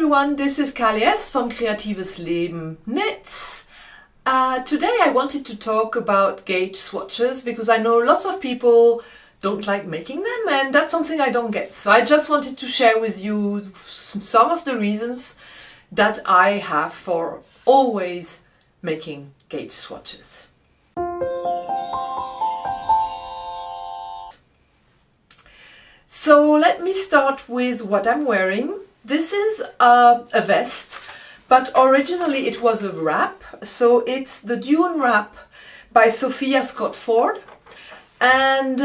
everyone, this is Kalies from Kreatives Leben Knits. Today I wanted to talk about gauge swatches because I know lots of people don't like making them, and that's something I don't get. So I just wanted to share with you some of the reasons that I have for always making gauge swatches. So let me start with what I'm wearing. This is a vest, but originally it was a wrap. So it's the Dune wrap by Sophia Scott Ford. And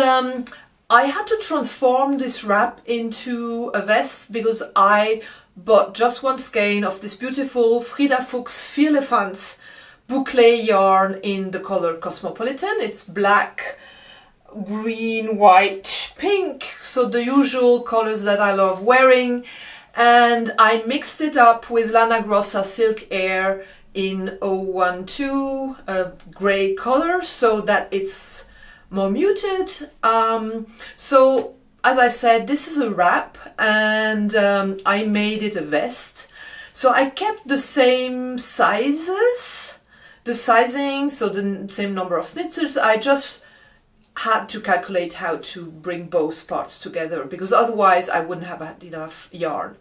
I had to transform this wrap into a vest because I bought just one skein of this beautiful Frida Fuchs Vierlefanz boucle yarn in the color Cosmopolitan. It's black, green, white, pink, so the usual colors that I love wearing. And I mixed it up with Lana Grossa Silk Air in 012, a grey color, so that it's more muted. So as I said, this is a wrap, and I made it a vest. So I kept the same sizes, the sizing, so the same number of stitches. I just had to calculate how to bring both parts together because otherwise I wouldn't have had enough yarn.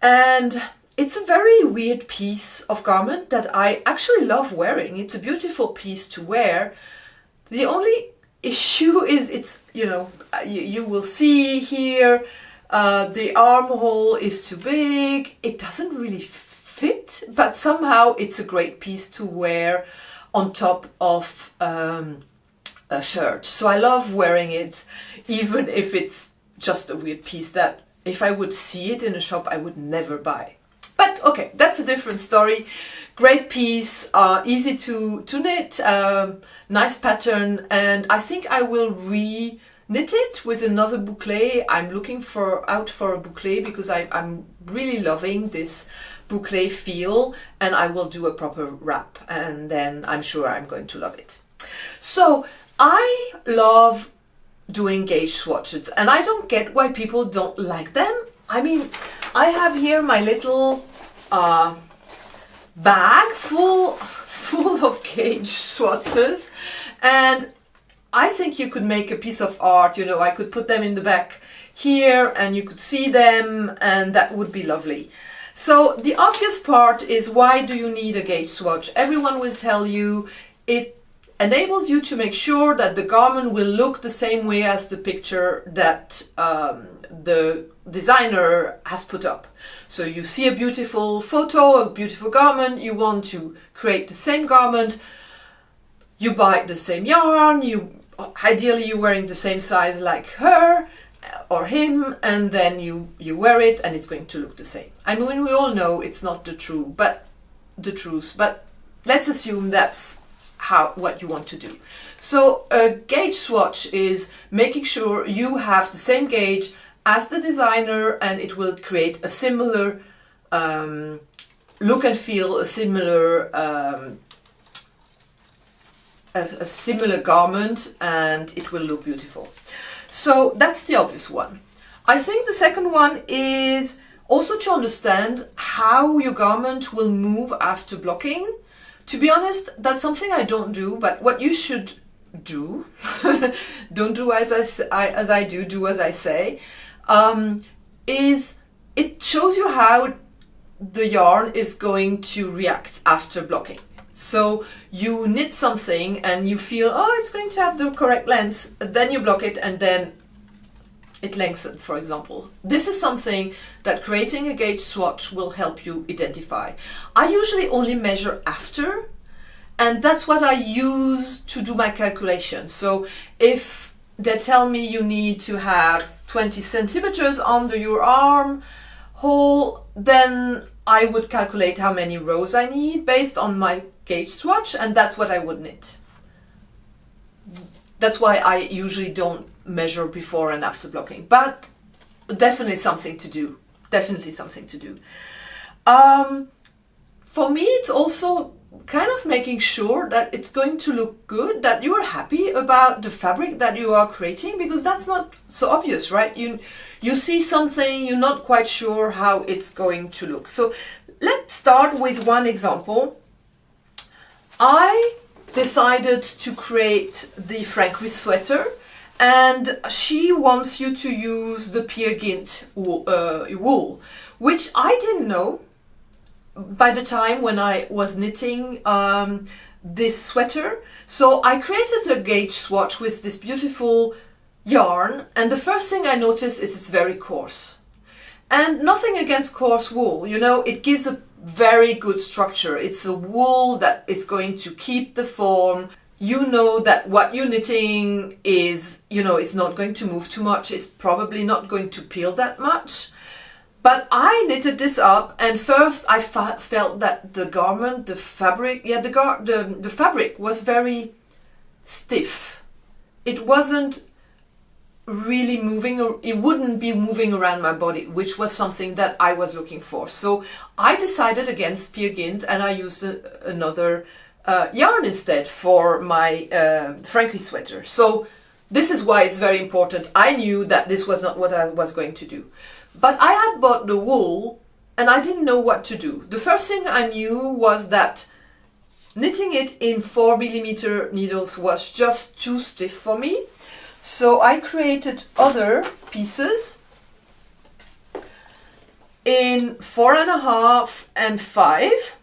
And it's a very weird piece of garment that I actually love wearing. It's a beautiful piece to wear. The only issue is it's, you will see here, the armhole is too big. It doesn't really fit, but somehow it's a great piece to wear on top of a shirt. So I love wearing it, even if it's just a weird piece that if I would see it in a shop I would never buy. But okay, that's a different story. Great piece, easy to knit, nice pattern, and I think I will re-knit it with another boucle. I'm looking out for a boucle because I'm really loving this boucle feel, and I will do a proper wrap, and then I'm sure I'm going to love it. So I love doing gauge swatches, and I don't get why people don't like them. I mean, I have here my little bag full of gauge swatches, and I think you could make a piece of art. I could put them in the back here and you could see them, and that would be lovely. So the obvious part is, why do you need a gauge swatch? Everyone will tell you it enables you to make sure that the garment will look the same way as the picture that the designer has put up. So you see a beautiful photo, a beautiful garment, you want to create the same garment, you buy the same yarn, ideally you're wearing the same size like her or him, and then you wear it and it's going to look the same. I mean, we all know it's not the truth, but let's assume that's what you want to do. So a gauge swatch is making sure you have the same gauge as the designer, and it will create a similar look and feel, a similar garment, and it will look beautiful. So that's the obvious one. I think the second one is also to understand how your garment will move after blocking. To be honest, that's something I don't do, but what you should do, don't do as I do as I say, is it shows you how the yarn is going to react after blocking. So you knit something and you feel, oh, it's going to have the correct length, then you block it and then it lengthens, for example. This is something that creating a gauge swatch will help you identify. I usually only measure after, and that's what I use to do my calculations. So if they tell me you need to have 20 centimeters under your arm hole, then I would calculate how many rows I need based on my gauge swatch, and that's what I would knit. That's why I usually don't measure before and after blocking, but definitely something to do. Definitely something to do. For me, it's also kind of making sure that it's going to look good, that you are happy about the fabric that you are creating, because that's not so obvious, right? You see something, you're not quite sure how it's going to look. So let's start with one example. I decided to create the Frankie sweater, and she wants you to use the Peer Gynt wool, which I didn't know by the time when I was knitting this sweater. So I created a gauge swatch with this beautiful yarn, and the first thing I noticed is it's very coarse. And nothing against coarse wool, you know, it gives a very good structure. It's a wool that is going to keep the form. You know that what you're knitting is, you know, it's not going to move too much. It's probably not going to peel that much. But I knitted this up, and first I felt that the garment, the fabric, the fabric was very stiff. It wasn't really moving, or it wouldn't be moving around my body, which was something that I was looking for. So I decided against Peer Gynt, and I used another yarn instead for my Frankie sweater. So this is why it's very important. I knew that this was not what I was going to do. But I had bought the wool and I didn't know what to do. The first thing I knew was that knitting it in 4mm needles was just too stiff for me. So I created other pieces in 4.5 and 5.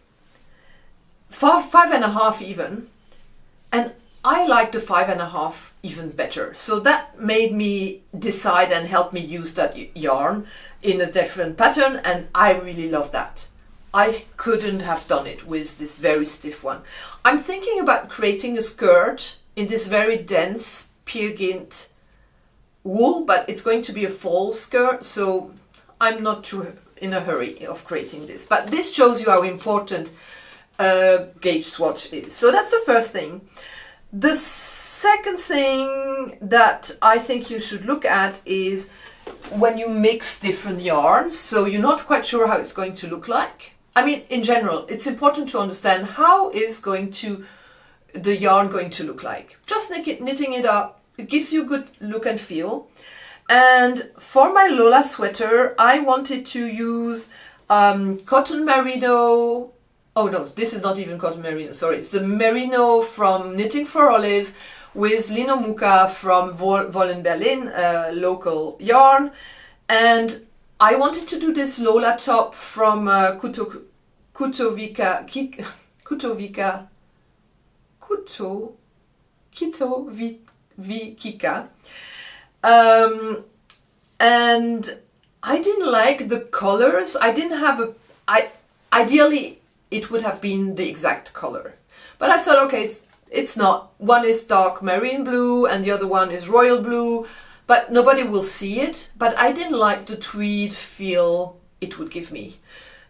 5.5 even. And I like the 5.5 even better. So that made me decide and help me use that yarn in a different pattern, and I really love that. I couldn't have done it with this very stiff one. I'm thinking about creating a skirt in this very dense Peer Gynt wool, but it's going to be a fall skirt, so I'm not too in a hurry of creating this. But this shows you how important gauge swatch is. So that's the first thing. The second thing that I think you should look at is when you mix different yarns, so you're not quite sure how it's going to look like. I mean, in general, it's important to understand how is the yarn going to look like. Just knitting it up, it gives you a good look and feel. And for my Lola sweater, I wanted to use cotton merino. Oh no, this is not even cotton merino, sorry. It's the merino from Knitting for Olive with Lino Muka from Wollen Berlin, local yarn. And I wanted to do this Lola top from Kitowika. And I didn't like the colors. I didn't have ideally it would have been the exact color. But I thought, okay, it's not. One is dark marine blue and the other one is royal blue, but nobody will see it. But I didn't like the tweed feel it would give me.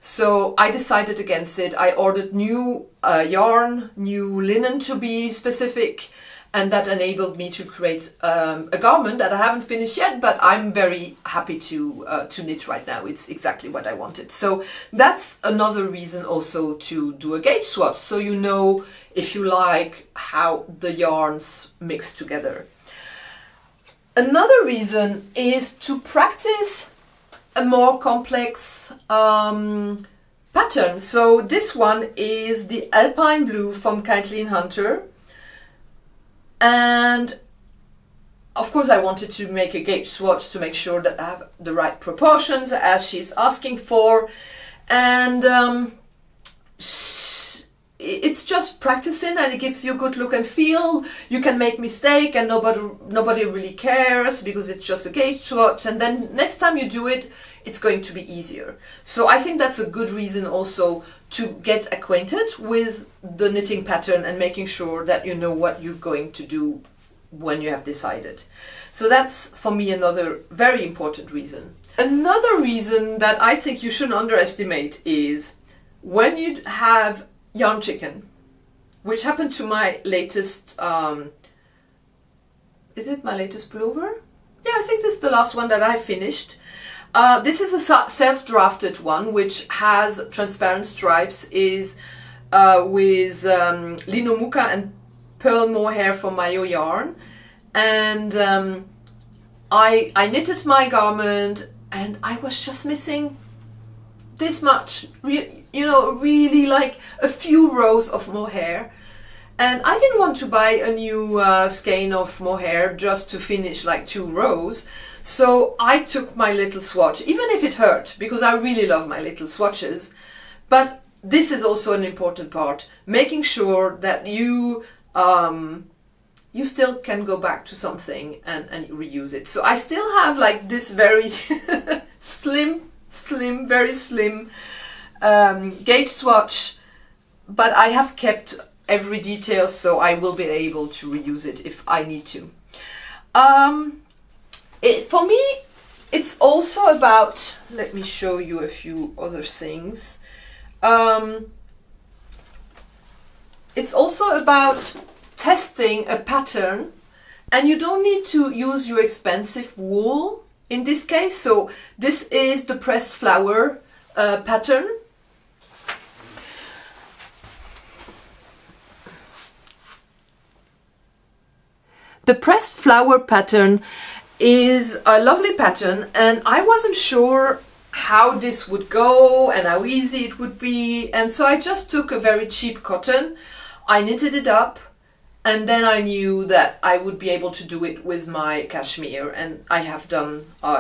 So I decided against it. I ordered new yarn, new linen to be specific, and that enabled me to create a garment that I haven't finished yet, but I'm very happy to knit right now. It's exactly what I wanted. So that's another reason also to do a gauge swatch, so you know if you like how the yarns mix together. Another reason is to practice a more complex pattern. So this one is the Alpine Blue from Kathleen Hunter. And of course I wanted to make a gauge swatch to make sure that I have the right proportions as she's asking for. And it's just practicing, and it gives you a good look and feel. You can make mistake and nobody really cares because it's just a gauge swatch, and then next time you do it, it's going to be easier. So I think that's a good reason also to get acquainted with the knitting pattern and making sure that you know what you're going to do when you have decided. So that's for me another very important reason. Another reason that I think you shouldn't underestimate is when you have yarn chicken, which happened to my latest, is it my latest pullover? Yeah, I think this is the last one that I finished. This is a self-drafted one which has transparent stripes, is with lino muka and pearl mohair from Mayo yarn, and I knitted my garment, and I was just missing this much, really like a few rows of mohair. And I didn't want to buy a new skein of mohair just to finish like 2 rows. So I took my little swatch, even if it hurt, because I really love my little swatches. But this is also an important part, making sure that you still can go back to something and reuse it. So I still have like this very very slim gauge swatch, but I have kept every detail, so I will be able to reuse it if I need to. For me, it's also about, let me show you a few other things. It's also about testing a pattern, and you don't need to use your expensive wool in this case. So this is the pressed flower pattern. The pressed flower pattern is a lovely pattern, and I wasn't sure how this would go and how easy it would be, and so I just took a very cheap cotton, I knitted it up, and then I knew that I would be able to do it with my cashmere, and I have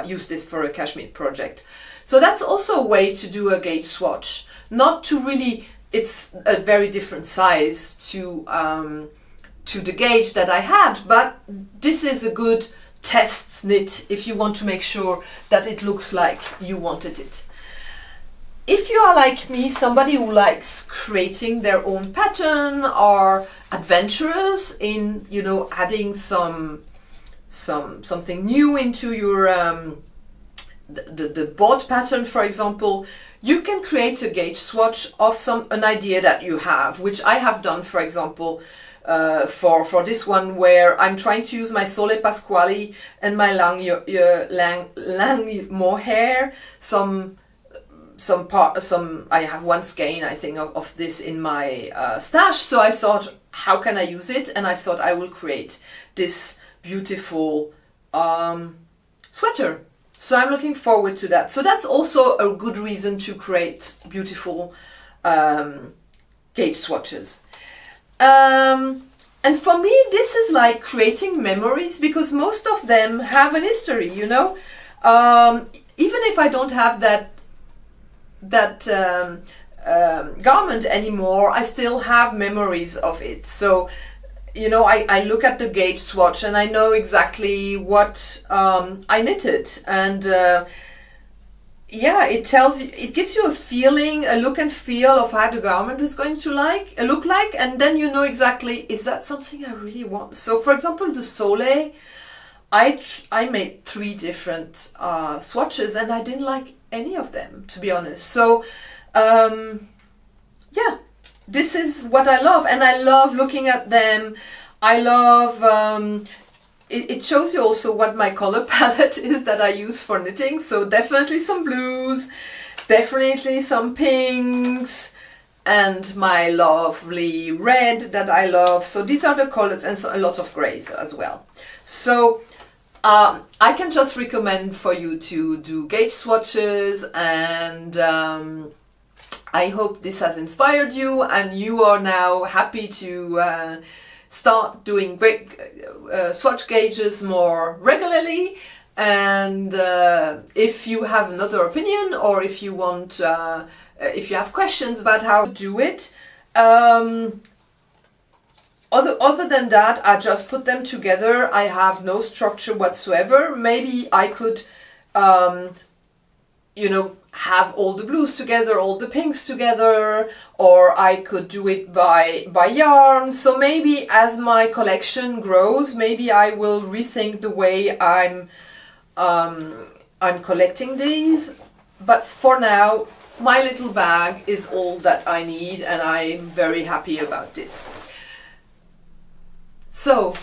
used this for a cashmere project. So that's also a way to do a gauge swatch, not to really, it's a very different size to the gauge that I had, but this is a good test knit if you want to make sure that it looks like you wanted it. If you are like me, somebody who likes creating their own pattern, or adventurous in, adding something new into your the board pattern, for example, you can create a gauge swatch of an idea that you have, which I have done, for example, for this one, where I'm trying to use my Sole Pasquale and my lang mohair. I have one skein, I think, of this in my stash. So I thought, how can I use it? And I thought I will create this beautiful sweater. So I'm looking forward to that. So that's also a good reason to create beautiful gauge swatches. And for me, this is like creating memories, because most of them have an history, even if I don't have that garment anymore, I still have memories of it. So, I look at the gauge swatch and I know exactly what I knitted, and it gives you a feeling, a look and feel of how the garment is going to look like, and then you know exactly, is that something I really want? So, for example, the Sole, I made 3 different swatches, and I didn't like any of them, to be honest. So, this is what I love, and I love looking at them. I love, it shows you also what my color palette is that I use for knitting. So definitely some blues, definitely some pinks, and my lovely red that I love. So these are the colors, and a lot of grays as well. So I can just recommend for you to do gauge swatches, and I hope this has inspired you and you are now happy to start doing great swatch gauges more regularly. And if you have another opinion, or if you want, if you have questions about how to do it, other than that, I just put them together. I have no structure whatsoever. Maybe I could, have all the blues together, all the pinks together, or I could do it by yarn. So maybe as my collection grows, maybe I will rethink the way I'm collecting these. But for now, my little bag is all that I need, and I'm very happy about this. So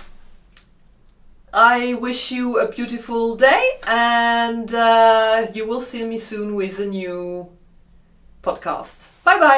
I wish you a beautiful day, and you will see me soon with a new podcast. Bye bye.